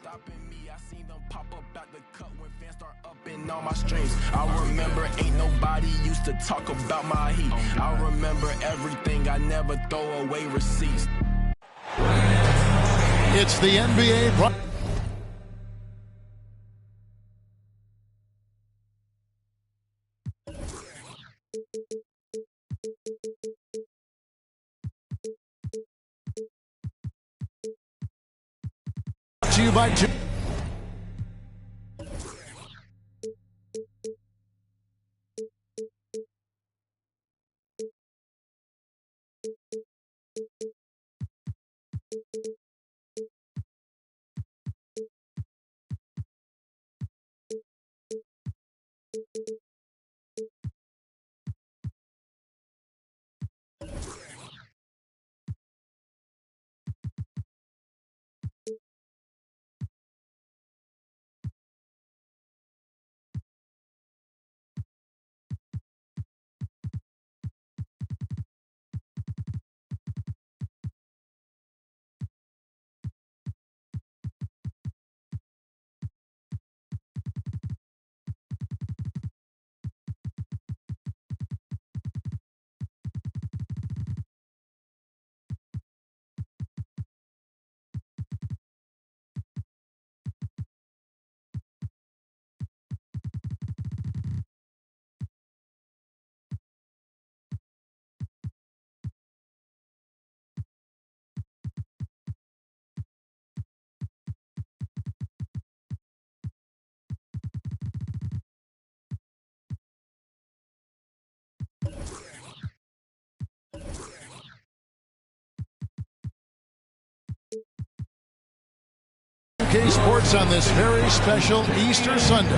stopping me. I seen them pop up at the cut when fans start up in all my streams. I remember ain't nobody used to talk about my heat. I remember everything, I never throw away receipts. It's the NBA. To you by Jim. UK Sports on this very special Easter Sunday.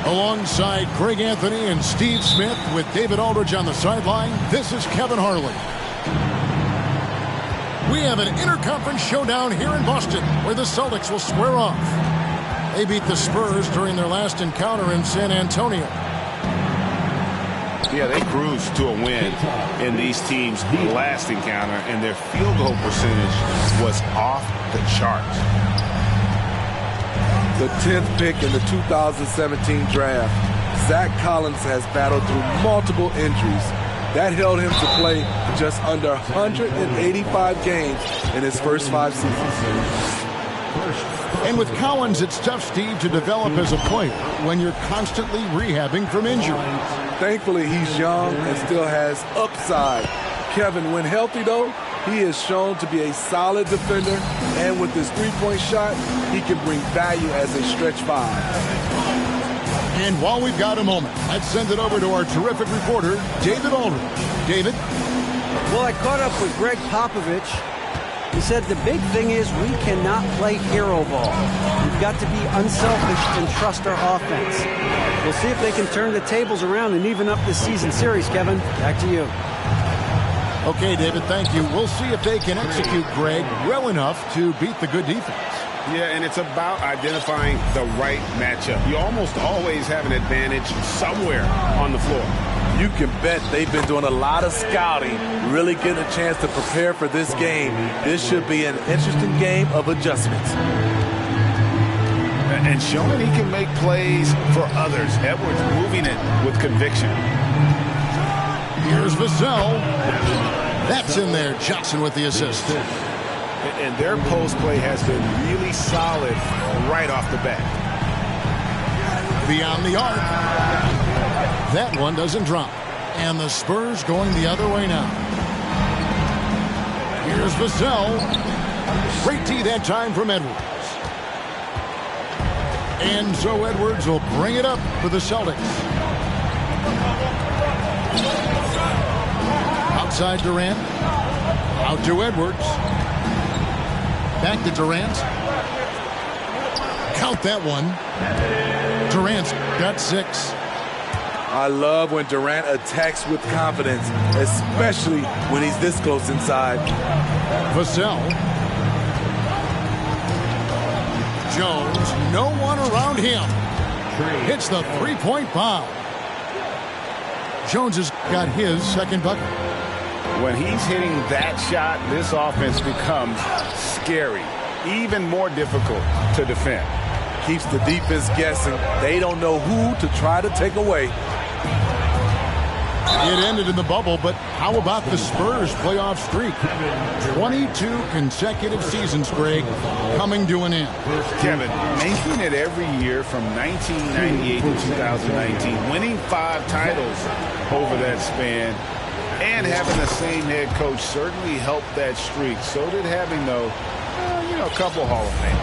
Alongside Greg Anthony and Steve Smith with David Aldridge on the sideline, this is Kevin Harlan. We have an interconference showdown here in Boston where the Celtics will square off. They beat the Spurs during their last encounter in San Antonio. Yeah, they cruised to a win in these teams' last encounter, and their field goal percentage was off the charts. The 10th pick in the 2017 draft, Zach Collins has battled through multiple injuries. That held him to play just under 185 games in his first 5 seasons. And with Collins, it's tough, Steve, to develop as a player when you're constantly rehabbing from injury. Thankfully, he's young and still has upside. Kevin, when healthy, though, he is shown to be a solid defender, and with his three-point shot, he can bring value as a stretch 5. And while we've got a moment, let's send it over to our terrific reporter, David Aldridge. David? Well, I caught up with Greg Popovich. He said the big thing is we cannot play hero ball. We've got to be unselfish and trust our offense. We'll see if they can turn the tables around and even up this season series, Kevin. Back to you. Okay, David, thank you. We'll see if they can execute Greg well enough to beat the good defense. Yeah, and it's about identifying the right matchup. You almost always have an advantage somewhere on the floor. You can bet they've been doing a lot of scouting, really getting a chance to prepare for this game. This should be an interesting game of adjustments. And showing he can make plays for others. Edwards moving it with conviction. Here's Vassell. That's in there. Johnson with the assist. And their post play has been really solid right off the bat. Beyond the arc. That one doesn't drop. And the Spurs going the other way now. Here's Vassell. Great D that time from Edwards. And so Edwards will bring it up for the Celtics. Outside Durant. Out to Edwards. Back to Durant. Count that one. Durant's got 6. I love when Durant attacks with confidence, especially when he's this close inside. Vassell. Jones, no one around him. Hits the three-point bomb. Jones has got his second bucket. When he's hitting that shot, this offense becomes scary. even more difficult to defend. Keeps the defense guessing. They don't know who to try to take away. It ended in the bubble, but how about the Spurs playoff streak? 22 consecutive seasons, Greg, coming to an end. Kevin, making it every year from 1998 to 2019, winning 5 titles over that span, and having the same head coach certainly helped that streak. So did having, though, a couple Hall of Fame.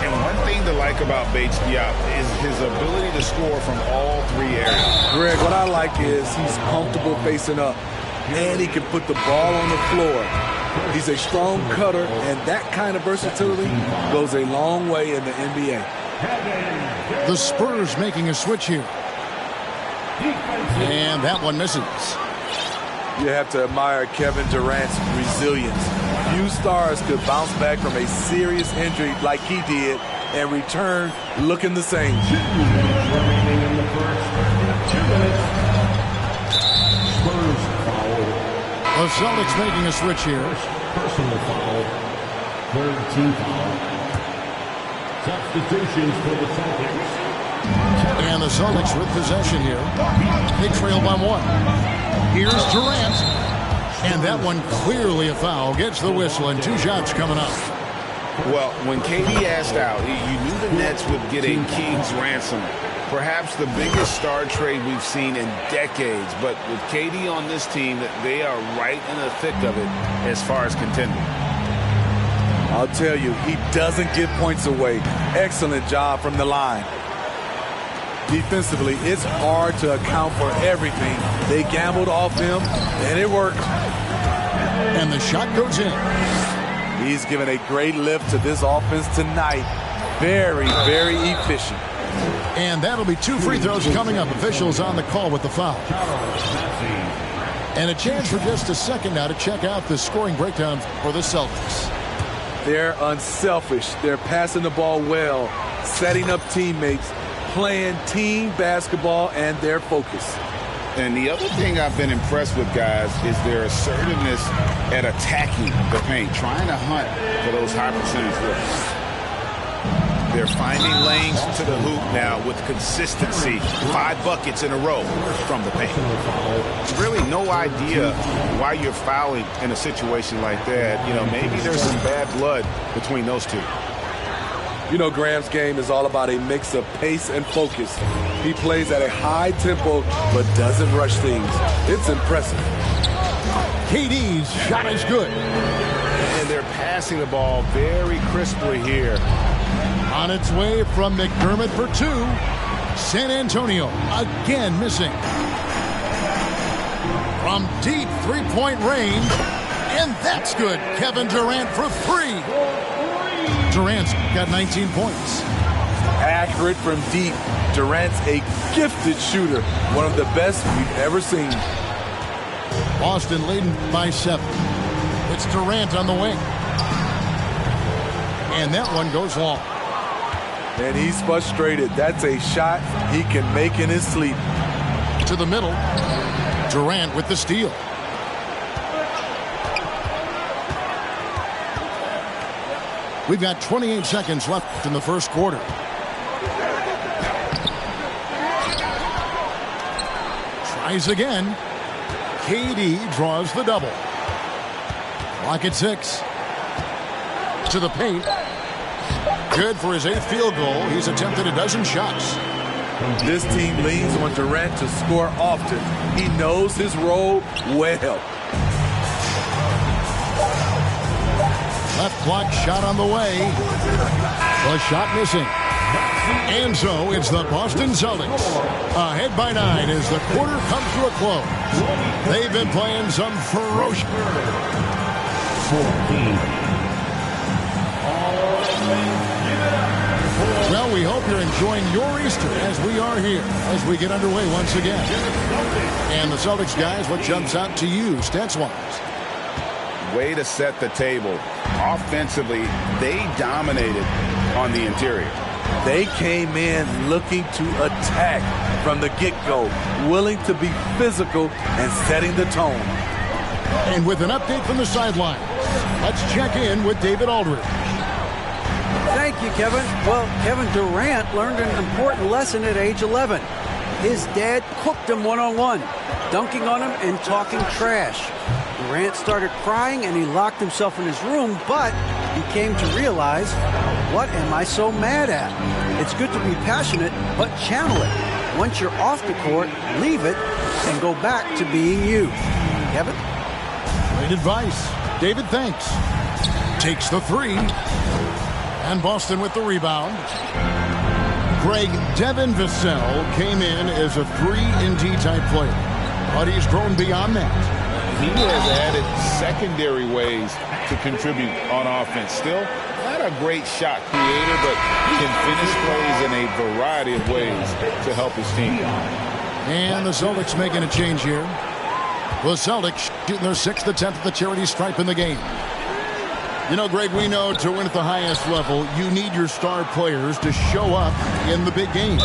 And one thing to like about Bates Diop is his ability to score from all 3 areas. Greg, what I like is he's comfortable facing up, and he can put the ball on the floor. He's a strong cutter, and that kind of versatility goes a long way in the NBA. The Spurs making a switch here. And that one misses. You have to admire Kevin Durant's resilience. Few stars could bounce back from a serious injury like he did and return looking the same. 2 minutes remaining in the first. 2 minutes. Spurs foul. The Celtics making a switch here. Personal foul. 3rd team foul. Substitutions for the Celtics. And the Celtics with possession here. They trail by 1. Here's Durant. And that one clearly a foul. Gets the whistle, and 2 shots coming up. Well, when KD asked out, you knew the Nets would get a king's ransom. Perhaps the biggest star trade we've seen in decades. But with KD on this team, they are right in the thick of it as far as contending. I'll tell you, he doesn't give points away. Excellent job from the line. Defensively, it's hard to account for everything. They gambled off him, and it worked. And the shot goes in. He's given a great lift to this offense tonight. Very, very efficient. And that'll be 2 free throws coming up. Officials on the call with the foul. And a chance for just a second now to check out the scoring breakdown for the Celtics. They're unselfish. They're passing the ball well, setting up teammates, playing team basketball, and their focus. And the other thing I've been impressed with, guys, is their assertiveness at attacking the paint, trying to hunt for those high percentage looks. They're finding lanes to the hoop now with consistency. 5 buckets in a row from the paint. Really no idea why you're fouling in a situation like that. Maybe there's some bad blood between those two. Graham's game is all about a mix of pace and focus. He plays at a high tempo but doesn't rush things. It's impressive. KD's shot is good. And they're passing the ball very crisply here. On its way from McDermott for 2. San Antonio again missing. From deep 3-point range. And that's good. Kevin Durant for 3. Durant's got 19 points. Accurate from deep. Durant's a gifted shooter. One of the best we've ever seen. Boston leading by 7. It's Durant on the wing. And that one goes long. And he's frustrated. That's a shot he can make in his sleep. To the middle. Durant with the steal. We've got 28 seconds left in the first quarter. Tries again. KD draws the double. Clock at 6. To the paint. Good for his 8th field goal. He's attempted a dozen shots. This team leans on Durant to score often. He knows his role well. Left block shot on the way. The shot missing. And so it's the Boston Celtics ahead by 9 as the quarter comes to a close. They've been playing some ferocious. 14. Well, we hope you're enjoying your Easter as we are here as we get underway once again. And the Celtics guys, what jumps out to you stats-wise? Way to set the table. Offensively, they dominated on the interior. They came in looking to attack from the get-go, willing to be physical and setting the tone. And with an update from the sideline, Let's check in with David Aldridge. Thank you, Kevin. Well, Kevin Durant learned an important lesson at age 11. His dad cooked him one-on-one, dunking on him and talking trash. Durant started crying and he locked himself in his room, but he came to realize, what am I so mad at? It's good to be passionate, but channel it. Once you're off the court, leave it and go back to being you. Kevin? Great advice. David, thanks. Takes the three. And Boston with the rebound. Greg, Devin Vassell came in as a 3-and-D type player, but he's grown beyond that. He has added secondary ways to contribute on offense. Still not a great shot creator, but can finish plays in a variety of ways to help his team. And the Celtics making a change here. The Celtics shooting their 6th attempt at the charity stripe in the game. You know, Greg, we know to win at the highest level, you need your star players to show up in the big games.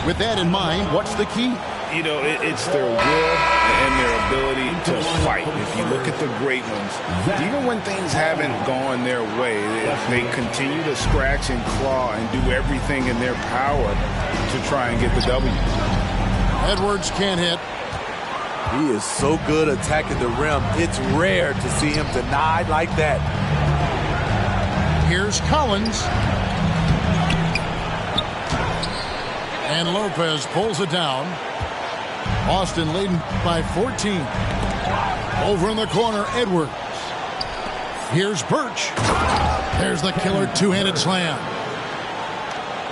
With that in mind, what's the key? You know, it's their will and their ability to fight. If you look at the great ones, even when things haven't gone their way, they continue to scratch and claw and do everything in their power to try and get the W. Edwards can't hit. He is so good attacking the rim. It's rare to see him denied like that. Here's Collins. And Lopez pulls it down. Boston leading by 14. Over in the corner, Edwards. Here's Birch. There's the killer two-handed slam.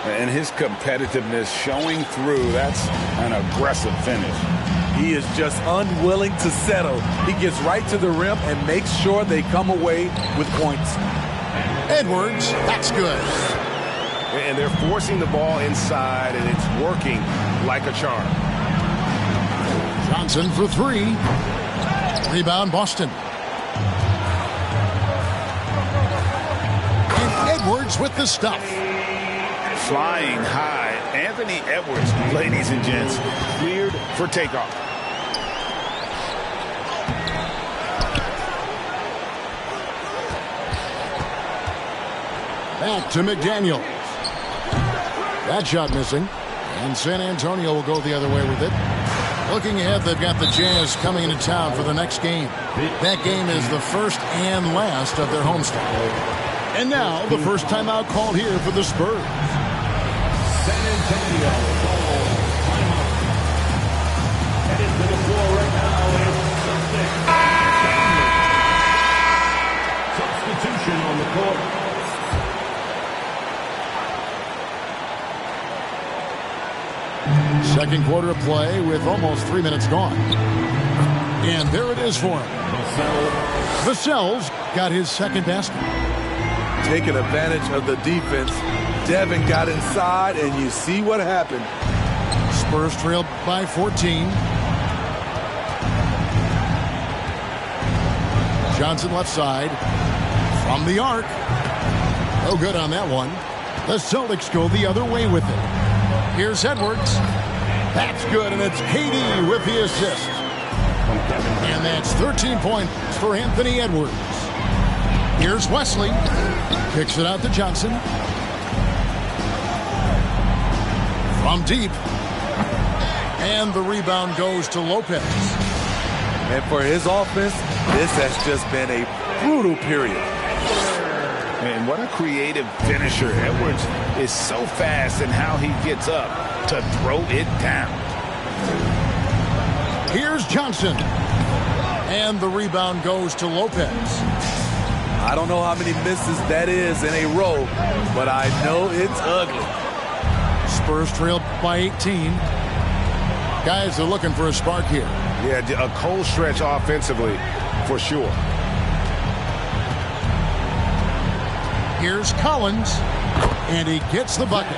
And his competitiveness showing through. That's an aggressive finish. He is just unwilling to settle. He gets right to the rim and makes sure they come away with points. Edwards, that's good. And they're forcing the ball inside, and it's working like a charm. Johnson for three. Rebound, Boston. And Edwards with the stuff. Flying high. Anthony Edwards, ladies and gents, cleared for takeoff. Back to McDaniel. That shot missing. And San Antonio will go the other way with it. Looking ahead, they've got the Jazz coming into town for the next game. That game is the first and last of their homestand. And now, the first timeout called here for the Spurs. San Antonio timeout. Headed to the floor right now is substitution on the court. Second quarter of play with almost 3 minutes gone. And there it is for him. Vassell's got his second basket. Taking advantage of the defense, Devin got inside, and you see what happened. Spurs trailed by 14. Johnson left side. From the arc. No good on that one. The Celtics go the other way with it. Here's Edwards. That's good, and it's KD with the assist. And that's 13 points for Anthony Edwards. Here's Wesley. Kicks it out to Johnson. From deep. And the rebound goes to Lopez. And for his offense, this has just been a brutal period. And what a creative finisher. Edwards is so fast in how he gets up to throw it down. Here's Johnson. And the rebound goes to Lopez. I don't know how many misses that is in a row, but I know it's ugly. Spurs trailed by 18. Guys are looking for a spark here. Yeah, a cold stretch offensively, for sure. Here's Collins, and he gets the bucket.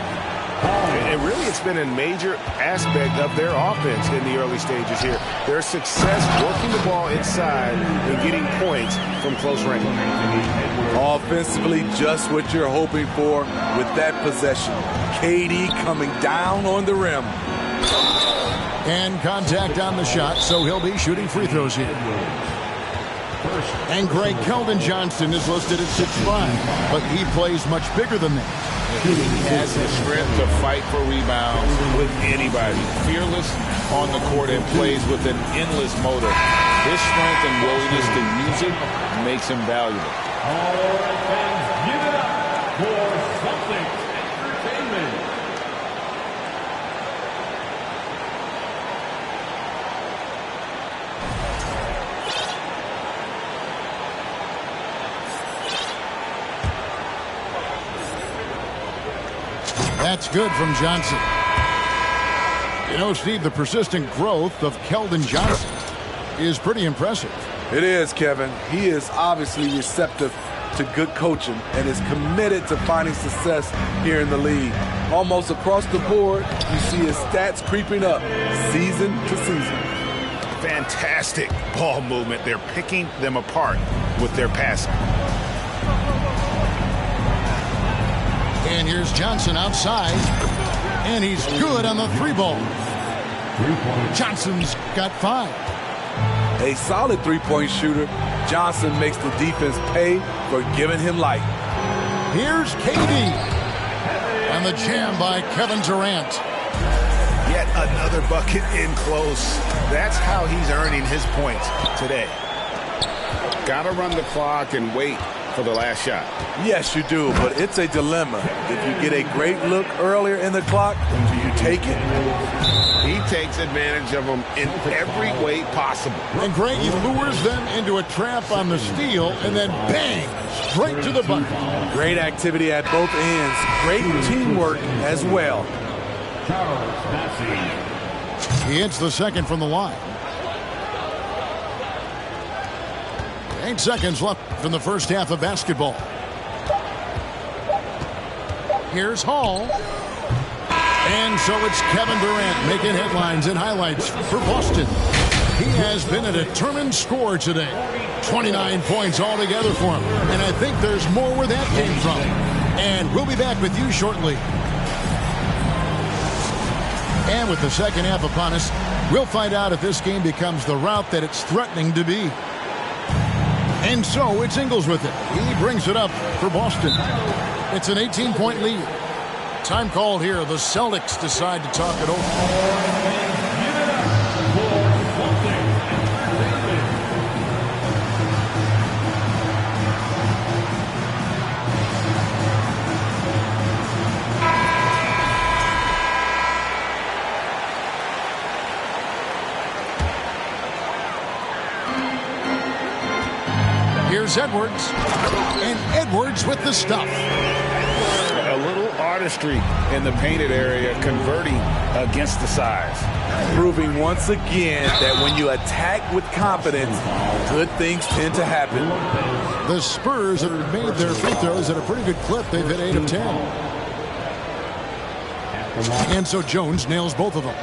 And really, it's been a major aspect of their offense in the early stages here. Their success working the ball inside and getting points from close range. Offensively, just what you're hoping for with that possession. KD coming down on the rim. And contact on the shot, so he'll be shooting free throws here. And Greg Keldon Johnson is listed at 6'5", but he plays much bigger than that. He has the strength to fight for rebounds with anybody. Fearless on the court and plays with an endless motor. His strength and willingness to use it makes him valuable. All right, fans, give it up for Celtics Entertainment. That's good from Johnson. You know, Steve, the persistent growth of Keldon Johnson is pretty impressive. It is, Kevin. He is obviously receptive to good coaching and is committed to finding success here in the league. Almost across the board, you see his stats creeping up season to season. Fantastic ball movement. They're picking them apart with their passing. And here's Johnson outside, and he's good on the 3-ball. Johnson's got 5. A solid three-point shooter. Johnson makes the defense pay for giving him light. Here's KD. And the jam by Kevin Durant. Yet another bucket in close. That's how he's earning his points today. Got to run the clock and wait for the last shot. Yes, you do, but it's a dilemma. If you get a great look earlier in the clock, do you take it? He takes advantage of them in every way possible. And Gray, he lures them into a trap on the steal, and then bang, straight to the bucket. Great activity at both ends. Great teamwork as well. Charles Massey. He hits the second from the line. 8 seconds left from the first half of basketball. Here's Hall. And so it's Kevin Durant making headlines and highlights for Boston. He has been a determined scorer today. 29 points altogether for him. And I think there's more where that came from. And we'll be back with you shortly. And with the second half upon us, we'll find out if this game becomes the route that it's threatening to be. And so it's Ingles with it. He brings it up for Boston. It's an 18-point lead. Time called here. The Celtics decide to talk it over. Here's Edwards. And Edwards with the stuff. A little artistry in the painted area, converting against the size. Proving once again that when you attack with confidence, good things tend to happen. The Spurs have made their free throws at a pretty good clip. They've hit 8 of 10. And so Jones nails both of them.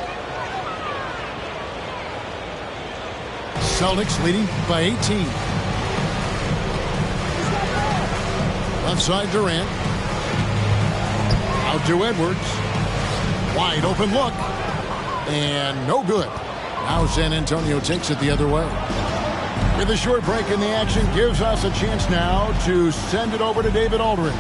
Celtics leading by 18. Left side Durant. Out to Edwards. Wide open look. And no good. Now San Antonio takes it the other way. With a short break in the action, gives us a chance now to send it over to David Aldridge.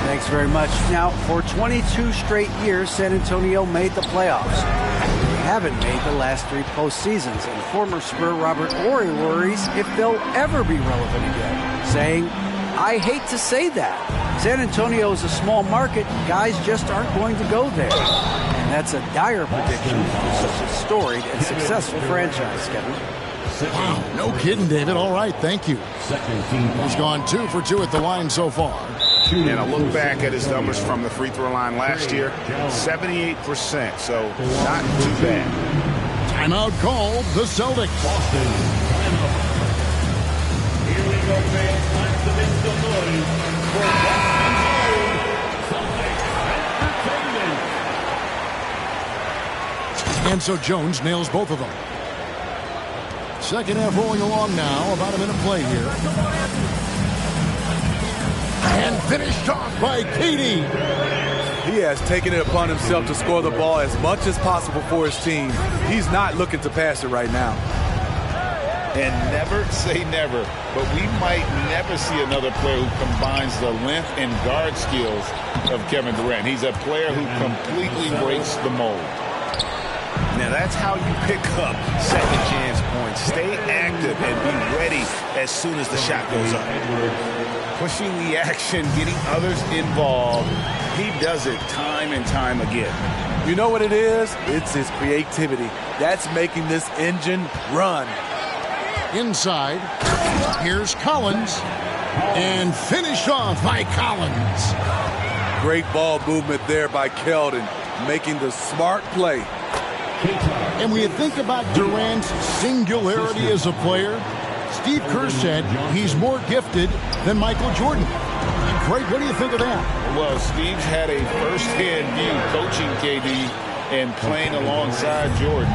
Thanks very much. Now, for 22 straight years, San Antonio made the playoffs. They haven't made the last 3 postseasons, and former Spur Robert Horry worries if they'll ever be relevant again, saying, I hate to say that. San Antonio is a small market. Guys just aren't going to go there. And that's a dire prediction for such a storied and successful franchise, Kevin. Wow, no kidding, David. All right, thank you. He's gone 2 for 2 at the line so far. And I look back at his numbers from the free throw line last year, 78%, so not too bad. Timeout called, the Celtics. Boston. Here we go, fans. Time to make some noise for Boston's Celtics Entertainment. And so Jones nails both of them. Second half rolling along now. About a minute play here. And finished off by KD. He has taken it upon himself to score the ball as much as possible for his team. He's not looking to pass it right now. And never say never, but we might never see another player who combines the length and guard skills of Kevin Durant. He's a player who completely breaks the mold. Now that's how you pick up second chance points. Stay active and be ready as soon as the shot goes up. Pushing the action, getting others involved. He does it time and time again. You know what it is? It's his creativity. That's making this engine run. Inside, here's Collins, and finished off by Collins. Great ball movement there by Keldon, making the smart play. And when you think about Durant's singularity as a player, Steve Kerr said he's more gifted than Michael Jordan. Craig, what do you think of that? Well, Steve's had a first-hand view coaching KD and playing alongside Jordan.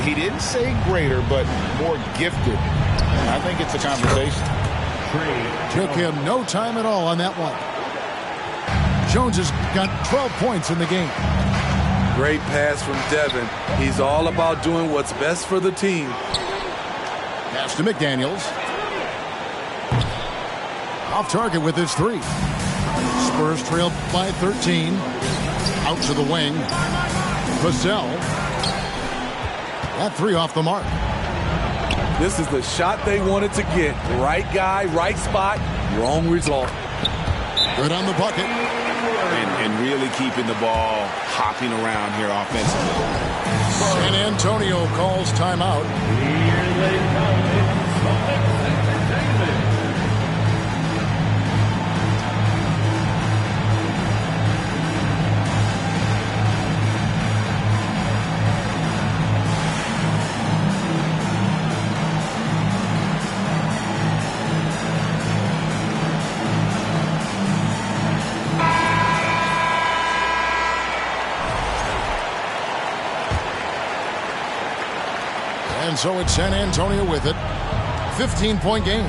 He didn't say greater, but more gifted. I think it's a conversation. Took him no time at all on that one. Jones has got 12 points in the game. Great pass from Devin. He's all about doing what's best for the team. Pass to McDaniels. Off target with his three. Spurs trail by 13. Out to the wing. Vassell. That three off the mark. This is the shot they wanted to get. Right guy, right spot, wrong result. Good on the bucket. And really keeping the ball hopping around here offensively. San Antonio calls timeout. And so it's San Antonio with it. 15-point game.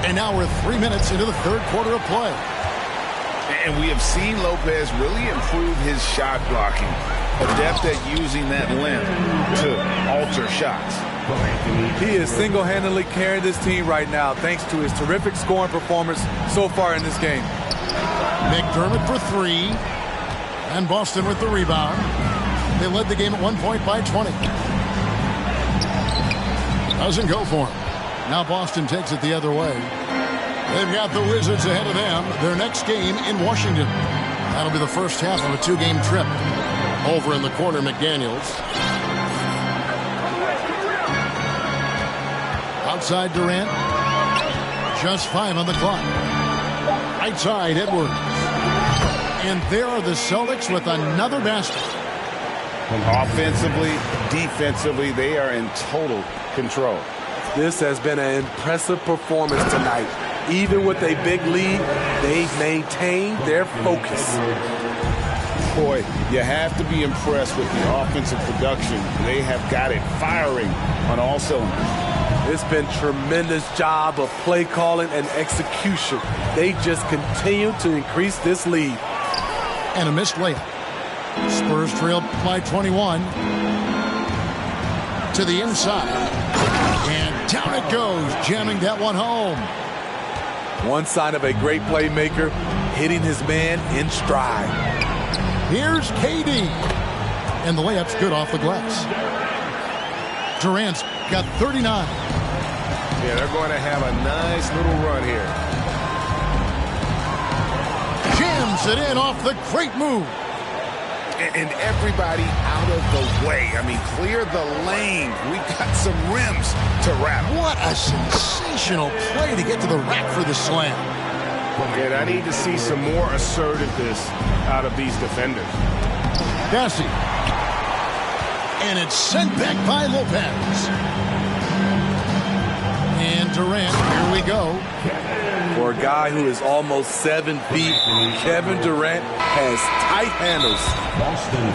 And now we're 3 minutes into the third quarter of play. And we have seen Lopez really improve his shot blocking. Adept at using that length to alter shots. He is single-handedly carrying this team right now thanks to his terrific scoring performance so far in this game. McDermott for three. And Boston with the rebound. They led the game at 1 point by 20. Doesn't go for him. Now Boston takes it the other way. They've got the Wizards ahead of them. Their next game in Washington. That'll be the first half of a two-game trip. Over in the corner, McDaniels. Outside Durant. Just 5 on the clock. Right side, Edwards. And there are the Celtics with another basket. Offensively, defensively, they are in total control. This has been an impressive performance tonight. Even with a big lead, they've maintained their focus. Boy, you have to be impressed with the offensive production. They have got it firing on all cylinders. It's been tremendous job of play calling and execution. They just continue to increase this lead. And a missed layup. Spurs trail by 21. To the inside. And down it goes, jamming that one home. One sign of a great playmaker, hitting his man in stride. Here's KD. And the layup's good off the glass. Durant's got 39. Yeah, they're going to have a nice little run here. Jams it in off the great move. And everybody out of the way. I mean, clear the lane. We got some rims to wrap. What a sensational play to get to the rack for the slam. And I need to see some more assertiveness out of these defenders. Bassi. And it's sent back by Lopez. And Durant, here we go. For a guy who is almost 7 feet, Kevin Durant has tight handles.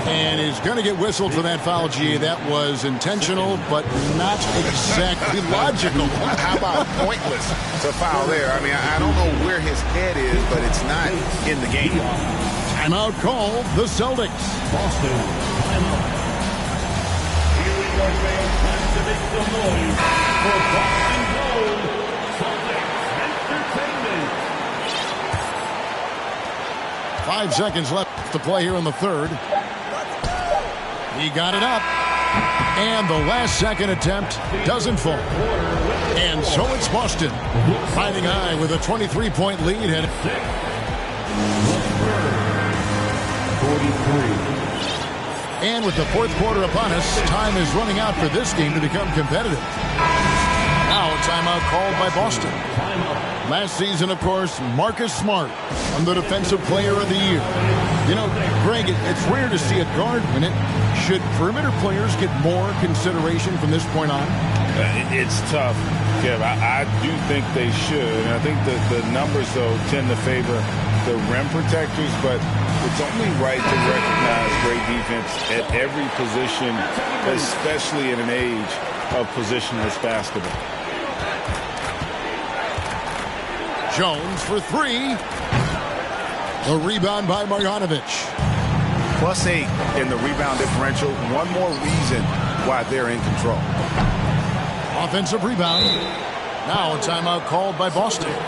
And he's going to get whistled for that foul, G. That was intentional, but not exactly logical. How about pointless to foul there? I mean, I don't know where his head is, but it's not in the game. Timeout call, the Celtics. Boston. your fans, time to make some noise for Boston Gold, Celtics Entertainment. 5 seconds left to play here in the third. He got it up. And the last second attempt doesn't fall. And so it's Boston riding high with a 23-point lead. 43. And with the fourth quarter upon us, time is running out for this game to become competitive. Now a timeout called by Boston. Last season, of course, Marcus Smart won the Defensive Player of the Year. You know, Greg, it's rare to see a guard win it. Should perimeter players get more consideration from this point on? It's tough, Kev. I do think they should. And I think the numbers, though, tend to favor the rim protectors, but it's only right to recognize great defense at every position, especially in an age of positionless basketball. Jones for three. The rebound by Marjanovic. +8 in the rebound differential. One more reason why they're in control. Offensive rebound. Now a timeout called by Boston. Here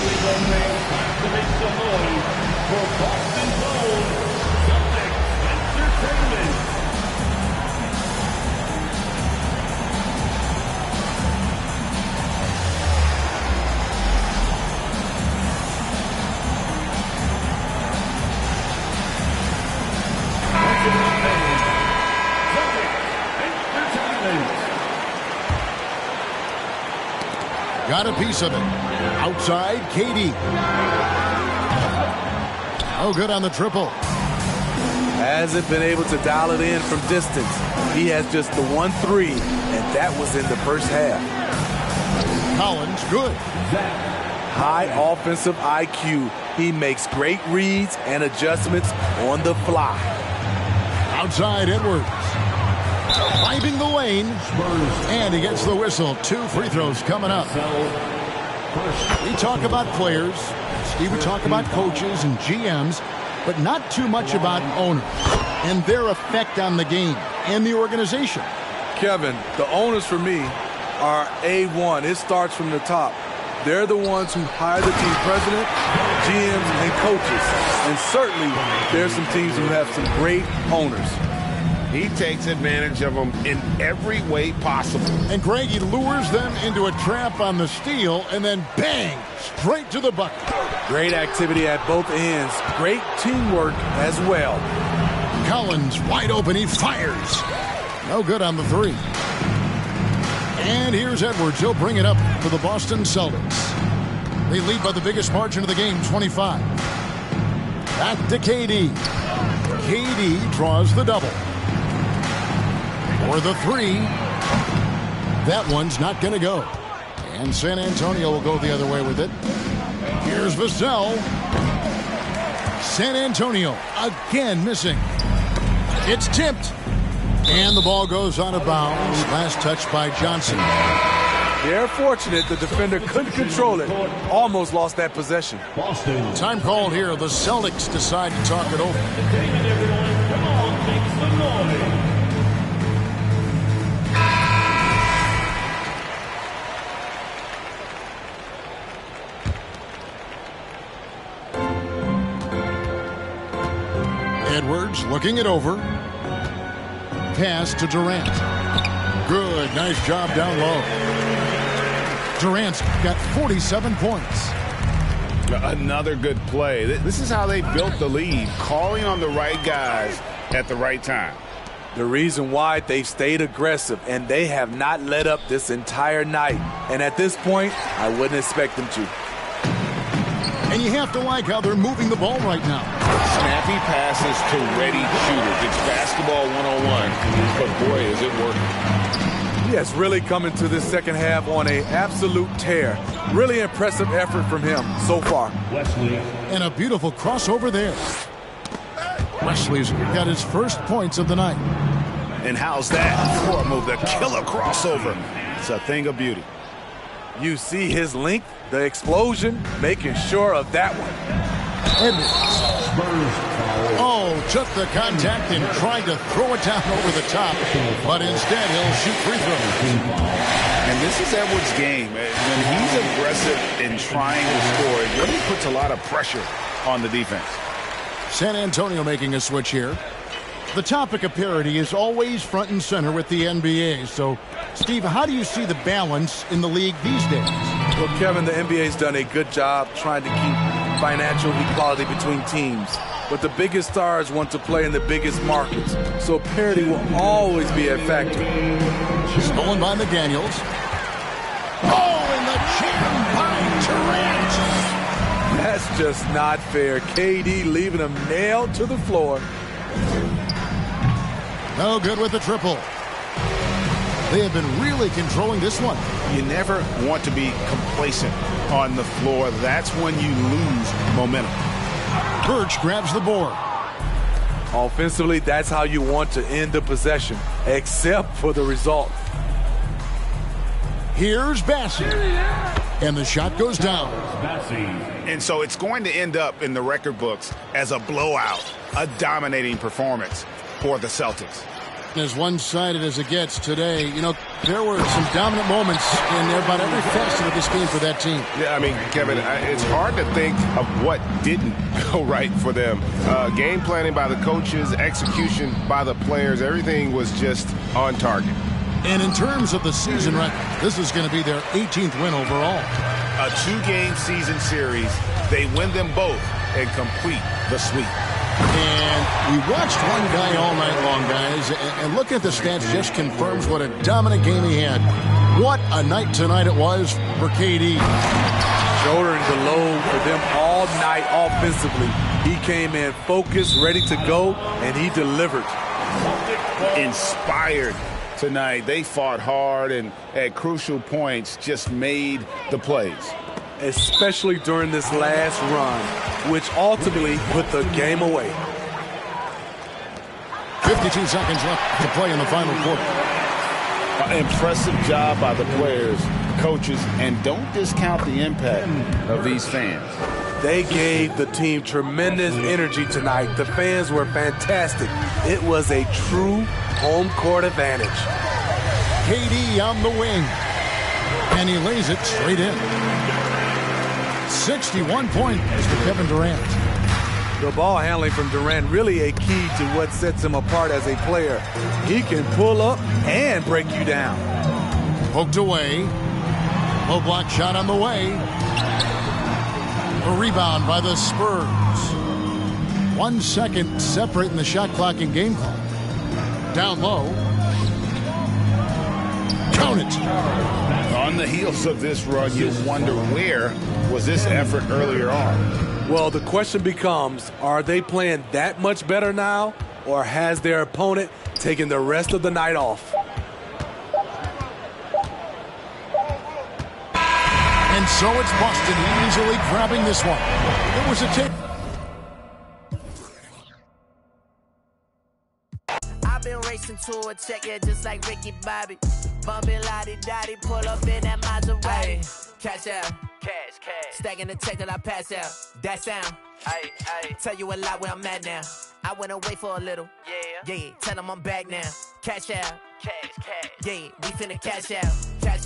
we go, fans. Time to make some noise for Boston Gold, Celtics Entertainment. Got a piece of it. Outside, KD. Oh, good on the triple. Hasn't been able to dial it in from distance. He has just the 1-3, and that was in the first half. Collins, good. High offensive IQ. He makes great reads and adjustments on the fly. Outside, Edwards. Driving the lane. And he gets the whistle. 2 free throws coming up. We talk about players. Steve would talk about coaches and GMs, but not too much about owners and their effect on the game and the organization. Kevin, the owners for me are A1. It starts from the top. They're the ones who hire the team president, GMs, and coaches. And certainly, there's some teams who have some great owners. He takes advantage of them in every way possible. And Greg, he lures them into a trap on the steal, and then bang, straight to the bucket. Great activity at both ends. Great teamwork as well. Collins wide open. He fires. No good on the three. And here's Edwards. He'll bring it up for the Boston Celtics. They lead by the biggest margin of the game, 25. Back to KD. KD draws the double. For the three. That one's not going to go. And San Antonio will go the other way with it. Here's Vassell. San Antonio again missing. It's tipped. And the ball goes out of bounds. Last touch by Johnson. They're fortunate the defender couldn't control it. Almost lost that possession. Boston. Time called here. The Celtics decide to talk it over. Entertainment, everyone. Come on, make some noise. Edwards looking it over. Pass to Durant. Good. Nice job down low. Durant's got 47 points. Another good play. This is how they built the lead, calling on the right guys at the right time. The reason why they've stayed aggressive, and they have not let up this entire night. And at this point, I wouldn't expect them to. And you have to like how they're moving the ball right now. Snappy passes to ready shooters. It's basketball 101, but boy, is it working. He has really come into this second half on an absolute tear. Really impressive effort from him so far. Wesley. And a beautiful crossover there. Wesley's got his first points of the night. And how's that for a move? The killer crossover. It's a thing of beauty. You see his length, the explosion, making sure of that one. Edwards. Spurs foul. Oh, took the contact and tried to throw it down over the top, but instead he'll shoot free throws. And this is Edwards' game. When he's aggressive in trying to score, it really puts a lot of pressure on the defense. San Antonio making a switch here. The topic of parity is always front and center with the NBA. So, Steve, how do you see the balance in the league these days? Well, Kevin, the NBA's done a good job trying to keep financial equality between teams. But the biggest stars want to play in the biggest markets. So parity will always be a factor. Stolen by McDaniels. Oh, and the jam by Durant. That's just not fair. KD leaving him nailed to the floor. No good with the triple. They have been really controlling this one. You never want to be complacent on the floor. That's when you lose momentum. Birch grabs the board. Offensively, that's how you want to end the possession, except for the result. Here's Bassey. And the shot goes down. And so it's going to end up in the record books as a blowout, a dominating performance for the Celtics. As one-sided as it gets today, you know, there were some dominant moments in about every facet of this game for that team. Yeah, I mean, Kevin, it's hard to think of what didn't go right for them. Game planning by the coaches, execution by the players, everything was just on target. And in terms of the season record, this is going to be their 18th win overall. A 2-game season series. They win them both and complete the sweep. And we watched one guy all night long, guys, and looking at the stats just confirms what a dominant game he had. What a night tonight it was for KD. Shouldering the load for them all night offensively. He came in focused, ready to go, and he delivered. Inspired tonight. They fought hard and at crucial points just made the plays. Especially during this last run, which ultimately put the game away. 52 seconds left to play in the final quarter. Impressive job by the players, coaches, and don't discount the impact of these fans. They gave the team tremendous energy tonight. The fans were fantastic. It was a true home court advantage. KD on the wing, and he lays it straight in. 61 points for Kevin Durant. The ball handling from Durant really a key to what sets him apart as a player. He can pull up and break you down. Poked away. Low block shot on the way. A rebound by the Spurs. 1 second separating the shot clock and game clock. Down low. Count it. On the heels of this run, you wonder where was this effort earlier on? Well, the question becomes, are they playing that much better now, or has their opponent taken the rest of the night off? And so it's Boston easily grabbing this one. It was a tip. I've been racing to a check, yeah, just like Ricky Bobby. Bumping lottie-dottie, pull up in that Maserati. Cash out, cash. Stacking the check till I pass out. That sound, tell you a lot where I'm at now. I went away for a little, yeah. Tell them I'm back now. Cash out, cash. Yeah, we finna cash out, cash.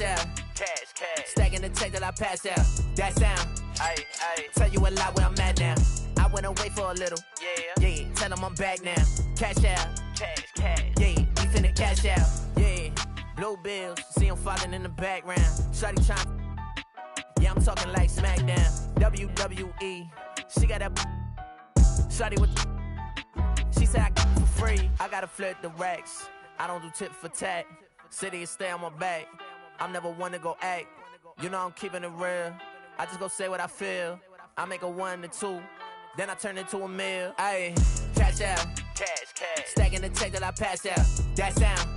Stacking the check till I pass out. That sound, tell you a lot where I'm at now. I went away for a little, yeah. Tell them I'm back now. Cash out, cash. Yeah, we finna cash out, yeah. Blue bills, see them falling in the background. Shawty trying. Yeah, I'm talking like SmackDown, WWE. She got that shawty with. She said I got it for free. I gotta flirt the racks. I don't do tit for tat. City is stay on my back. I'm never one to go act. You know I'm keeping it real. I just go say what I feel. I make a 1 to 2, then I turn into a meal. Ayy, cash out, cash. Stacking the check till I pass out. That sound,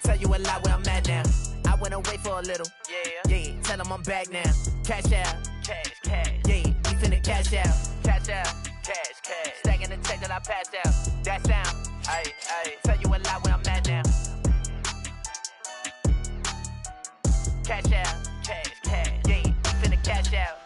tell you a lot where I'm at now. I went away for a little, yeah. Tell them I'm back now. Cash out, cash. Yeah, we finna cash out, cash. Stacking the check till I pass out. That sound, tell you a lot where I'm at now. Cash out, cash. Yeah, we finna cash out.